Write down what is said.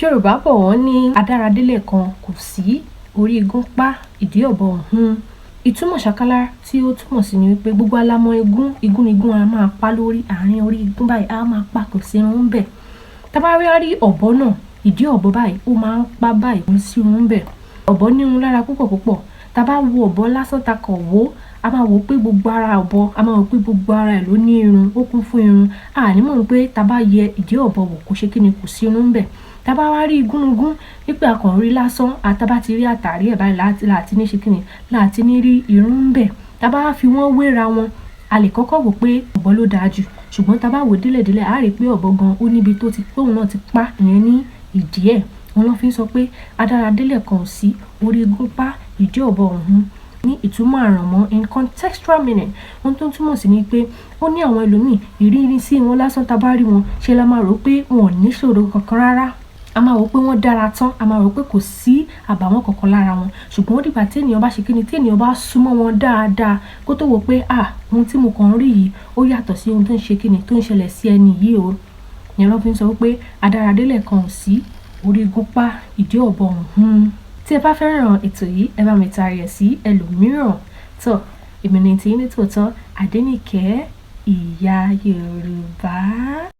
Yorùbá bọ̀ wọ́n ní Adara délẹ̀ kan kò sí, orí igun pa ìdí ọ̀bọ hun. Ìtumọ̀ ṣàkálá tí ó túmọ̀ sí ni wípé gbogbo alámọ̀ igun ni igun a máa pa lórí àárín orí igun báyìí a máa pa kò sí irun bẹ̀. Tá bá rí ọ̀bọ náà, ìdí ọ̀bọ báyìí ó máa ń pa báyìí kò sí irun bẹ̀. Ọ̀bọ ní irun lára púpọ̀. Tá bá wo ọ̀bọ lásán ta kàn wò, a máa wò pé gbogbo ara ọ̀bọ, a máa wò pé gbogbo ara ẹ̀ ló ní irun, ó kún fún irun. A ní mọ̀ pé tá bá yẹ ìdí ọ̀bọ wò kò ṣe kíni kò sí irun bẹ̀. Tá bá wá rí igúnnugún wípé akàn rí lásán, tá bá ti rí àtàrí ẹ̀ báyìí láti ní ṣe kíni láti ní rí irun bẹ̀. Tá bá fi wọ́n wéra wọn, a lè kọ́kọ́ wò pé ọ̀bọ ló dáa jù. Ṣùgbọ́n tá bá wò délẹ̀délẹ̀, a rí pé ọ̀bọ gan ó níbi tó ti pé òun náà ti pa ìyẹn ní ìdí ẹ̀. Wọ́n lọ fi sọ pé Adara délẹ̀ kan ò sí, orí igun pa ìdí ọ̀bọ hun. Ní ìtumọ̀ àrànmọ́ in contextual meaning, ohun tó túmọ̀ sí ni pé ó ní àwọn ẹlòmíì ìrírí sí wọn lásán tá bá rí wọn ṣe la máa rò pé wọn ò ní ṣòro kankan rárá. A máa rò pé wọ́n dára tán, a máa rò pé kò sí àbàwọ́n kankan lára wọn. Ṣùgbọ́n ó dìgbà tí ènìyàn bá ṣe kíni, tí ènìyàn bá súnmọ́ wọn dáadáa kó tó wò pé ohun tí mo kàn rí yìí ó yàtọ̀ sí ohun tó ń ṣe kíni tó ń ṣẹlẹ̀ sí ẹni yìí o. Ìyẹn ló fi ń sọ pé Adara délẹ̀ kan ò sí, orí igun pa ìdí ọ̀bọ hun. Tí ẹ bá fẹ́ràn ètò yìí, ẹ bá mi taari ẹ̀ sí ẹlòmíràn. Tó, èmi ni tí ní tòótọ́ Adéníkẹ́, ìyá Yorùbá.